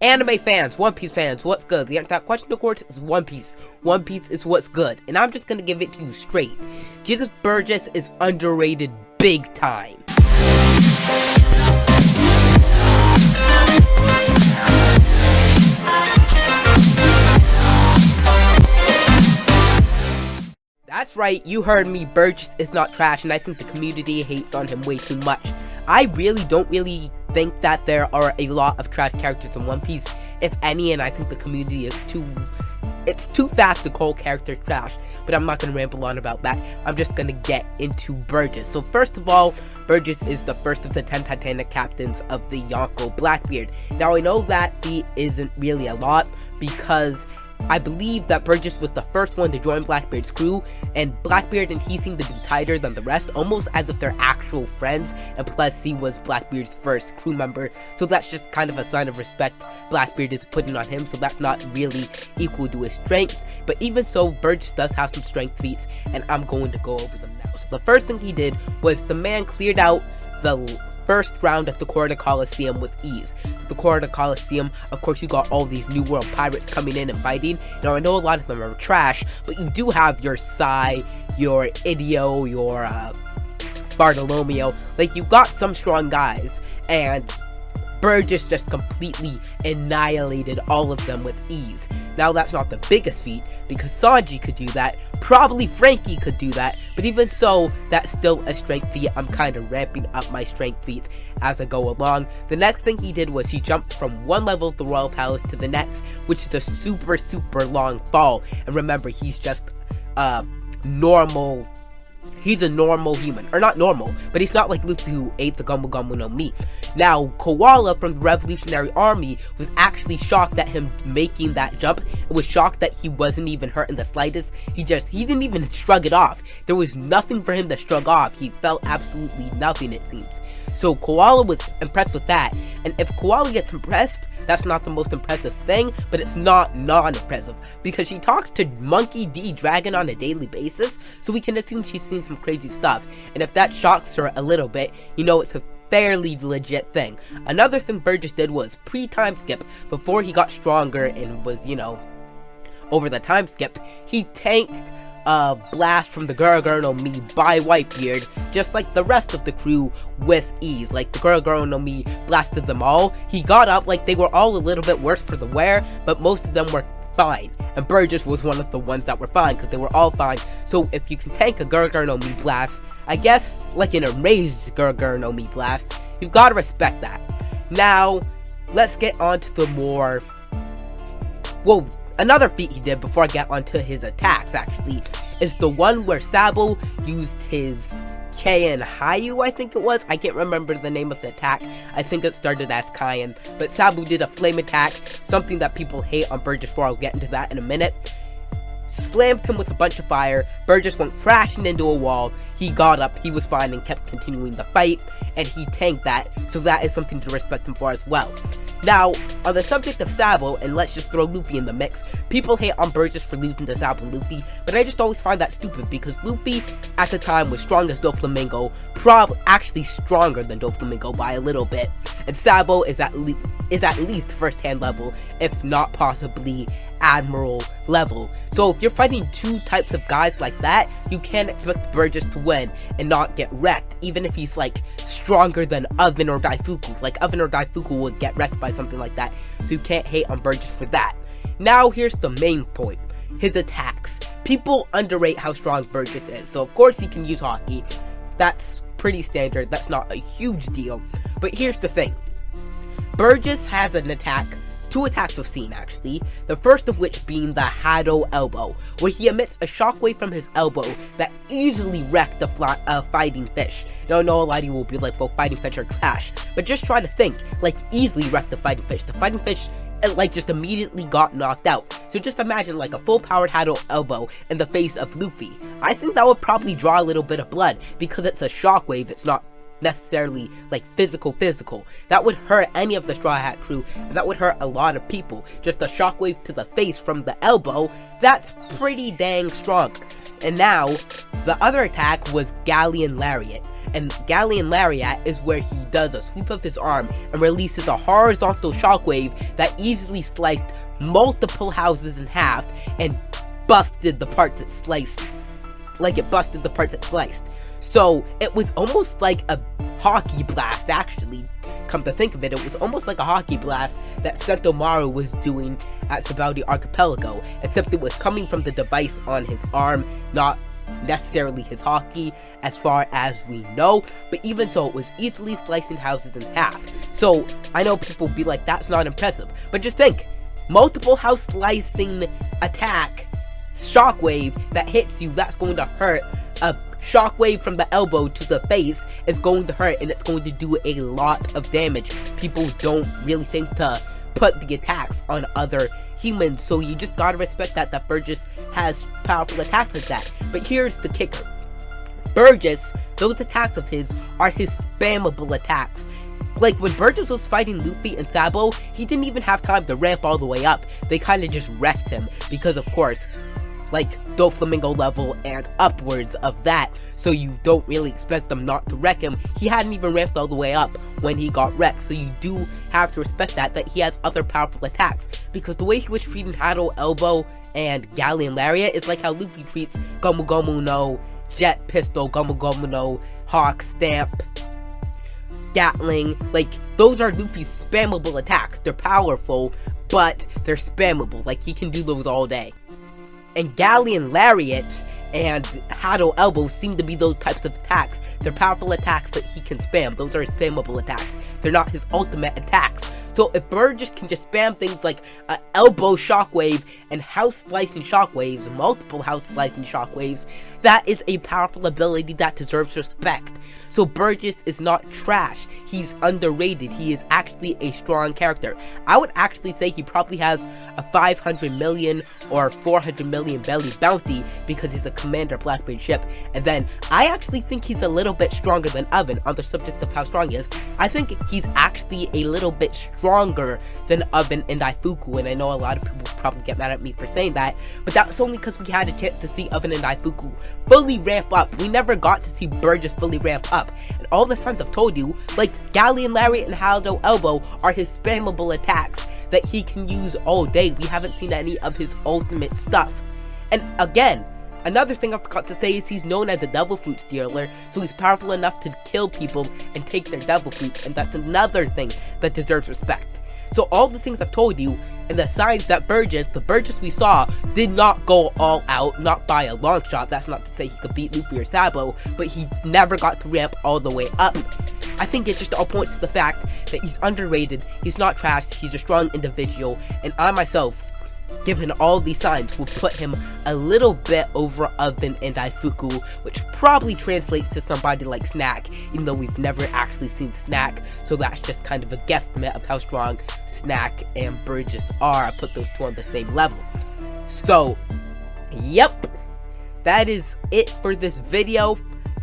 Anime fans, One Piece fans, what's good? The answer to that question, of course, is One Piece. One Piece is what's good, and I'm just gonna give it to you straight. Jesus Burgess is underrated big time. That's right, you heard me, Burgess is not trash, and I think the community hates on him way too much. I don't really think that there are a lot of trash characters in One Piece, if any, and I think the community is too fast to call characters trash, but I'm not going to ramble on about that. I'm just going to get into Burgess. So first of all, Burgess is the first of the 10 Titanic captains of the Yonko Blackbeard. Now I know that feat isn't really a lot, because I believe that Burgess was the first one to join Blackbeard's crew, and Blackbeard and he seem to be tighter than the rest, almost as if they're actual friends, and plus he was Blackbeard's first crew member, so that's just kind of a sign of respect Blackbeard is putting on him, so that's not really equal to his strength. But even so, Burgess does have some strength feats, and I'm going to go over them now. So the first thing he did was the man cleared out the first round at the Corona Coliseum with ease. So the Corona Coliseum, of course, you got all these New World pirates coming in and fighting. Now I know a lot of them are trash, but you do have your Sai, your Idio, your Bartolomeo. Like, you got some strong guys, and Burgess just completely annihilated all of them with ease. Now that's not the biggest feat, because Sanji could do that, probably Frankie could do that, but even so, that's still a strength feat. I'm kind of ramping up my strength feats as I go along. The next thing he did was he jumped from one level of the Royal Palace to the next, which is a super long fall, and remember, he's just normal. He's a normal human, or not normal, but he's not like Luffy who ate the Gomu Gomu no Mi. Now, Koala from the Revolutionary Army was actually shocked at him making that jump, and was shocked that he wasn't even hurt in the slightest. He didn't even shrug it off. There was nothing for him to shrug off. He felt absolutely nothing, it seems. So Koala was impressed with that, and if Koala gets impressed, that's not the most impressive thing, but it's not non-impressive, because she talks to Monkey D. Dragon on a daily basis, so we can assume she's seen some crazy stuff, and if that shocks her a little bit, you know it's a fairly legit thing. Another thing Burgess did was pre-time skip, before he got stronger and was, over the time skip, he tanked blast from the Guruguru no Mi by Whitebeard, just like the rest of the crew, with ease. Like, the Guruguru no Mi blasted them all. He got up, like, they were all a little bit worse for the wear, but most of them were fine, and Burgess was one of the ones that were fine, because they were all fine. So if you can tank a Guruguru no Mi blast, I guess, like an enraged Guruguru no Mi blast, you've got to respect that. Now, let's get on to the more, another feat he did before I get onto his attacks, actually, is the one where Sabo used his Kaien Hayu, I think it was. I can't remember the name of the attack. I think it started as Kaien, but Sabo did a flame attack, something that people hate on Burgess for. I'll get into that in a minute. Slammed him with a bunch of fire. Burgess went crashing into a wall. He got up, he was fine, and kept continuing the fight, and he tanked that, so that is something to respect him for as well. Now, on the subject of Sabo, and let's just throw Luffy in the mix, people hate on Burgess for losing to Sabo and Luffy, but I just always find that stupid, because Luffy, at the time, was strong as Doflamingo, actually stronger than Doflamingo by a little bit, and Sabo is at least first-hand level, if not possibly Admiral level. So if you're fighting two types of guys like that, you can't expect Burgess to win and not get wrecked, even if he's like stronger than Oven or Daifuku. Like, Oven or Daifuku would get wrecked by something like that, so you can't hate on Burgess for that. Now here's the main point: his attacks. People underrate how strong Burgess is. So of course he can use Haki. That's pretty standard, that's not a huge deal. But here's the thing: Burgess has an attack, two attacks we've seen actually, the first of which being the Hado Elbow, where he emits a shockwave from his elbow that easily wrecked the fighting fish. Now I know a lot of you will be like, well, fighting fish are trash, but just try to think, like, easily wrecked the fighting fish. The fighting fish, like, just immediately got knocked out. So just imagine, like, a full-powered Hado Elbow in the face of Luffy. I think that would probably draw a little bit of blood, because it's a shockwave, it's not necessarily like physical. That would hurt any of the Straw Hat crew, and that would hurt a lot of people. Just a shockwave to the face from the elbow, that's pretty dang strong. And now, the other attack was Galleon Lariat. and Galleon Lariat is where he does a sweep of his arm and releases a horizontal shockwave that easily sliced multiple houses in half and busted the parts it sliced. So it was almost like a hockey blast, actually. Come to think of it, it was almost like a hockey blast that Sentomaru was doing at Sabaudi Archipelago, except it was coming from the device on his arm, not necessarily his hockey, as far as we know, but even so, it was easily slicing houses in half. So, I know people will be like, that's not impressive, but just think, multiple house slicing attack, shockwave that hits you, that's going to hurt. A shockwave from the elbow to the face is going to hurt, and it's going to do a lot of damage. People don't really think to put the attacks on other humans, so you just gotta respect that Burgess has powerful attacks like that. But here's the kicker. Burgess, those attacks of his are his spammable attacks. Like, when Burgess was fighting Luffy and Sabo, he didn't even have time to ramp all the way up. They kind of just wrecked him, because of course, like, Doflamingo level and upwards of that, so you don't really expect them not to wreck him. He hadn't even ramped all the way up when he got wrecked, so you do have to respect that he has other powerful attacks, because the way he was treating Hado Elbow and Galleon Lariat is like how Luffy treats Gomu Gomu no Jet Pistol, Gomu Gomu no Hawk Stamp, Gatling. Like, those are Luffy's spammable attacks. They're powerful, but they're spammable. Like, he can do those all day. And Galleon Lariats and Hado Elbow seem to be those types of attacks. They're powerful attacks that he can spam. Those are his spammable attacks. They're not his ultimate attacks. So if Burgess can just spam things like elbow shockwave and house slicing shockwaves, multiple house slicing shockwaves, that is a powerful ability that deserves respect. So Burgess is not trash. He's underrated. He is actually a strong character. I would actually say he probably has a 500 million or 400 million belly bounty because he's a commander Blackbeard ship. And then I actually think he's a little bit stronger than Oven on the subject of how strong he is. I think he's actually a little bit stronger than Oven and Daifuku, and I know a lot of people probably get mad at me for saying that, but that's only because we had a chance to see Oven and Daifuku fully ramp up. We never got to see Burgess fully ramp up. And all the signs I've told you, like Galleon Lariat and Hado Elbow, are his spammable attacks that he can use all day. We haven't seen any of his ultimate stuff. And again, another thing I forgot to say is he's known as a devil fruit stealer, so he's powerful enough to kill people and take their devil fruits, and that's another thing that deserves respect. So all the things I've told you, and the signs that the Burgess we saw, did not go all out, not by a long shot. That's not to say he could beat Luffy or Sabo, but he never got to ramp all the way up. I think it just all points to the fact that he's underrated, he's not trash, he's a strong individual, and I myself, given all these signs, will put him a little bit over Oven and Daifuku, which probably translates to somebody like Snack, even though we've never actually seen Snack, so that's just kind of a guesstimate of how strong Snack and Burgess are. I put those two on the same level. So, yep, that is it for this video.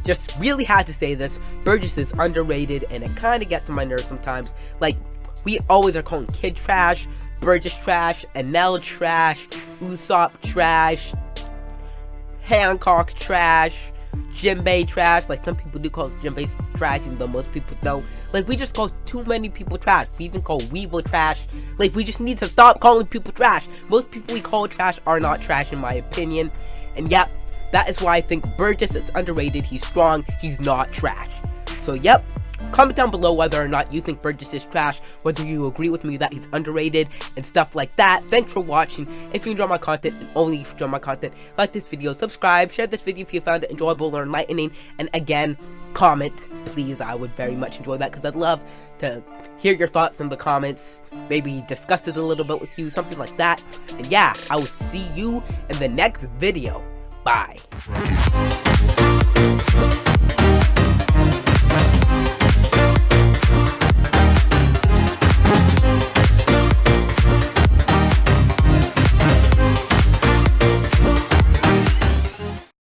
Just really had to say this. Burgess is underrated, and it kind of gets on my nerves sometimes. Like, we always are calling Kid trash, Burgess trash, Enel trash, Usopp trash, Hancock trash, Jinbei trash. Like, some people do call Jinbei trash, even though most people don't. Like, we just call too many people trash. We even call Weevil trash. Like, we just need to stop calling people trash. Most people we call trash are not trash, in my opinion. And yep, that is why I think Burgess is underrated. He's strong, he's not trash. So yep, comment down below whether or not you think Burgess is trash, whether you agree with me that he's underrated, and stuff like that. Thanks for watching. If you enjoy my content, and only if you enjoy my content, like this video, subscribe, share this video if you found it enjoyable or enlightening, and again, comment, please. I would very much enjoy that, because I'd love to hear your thoughts in the comments, maybe discuss it a little bit with you, something like that. And yeah, I will see you in the next video. Bye.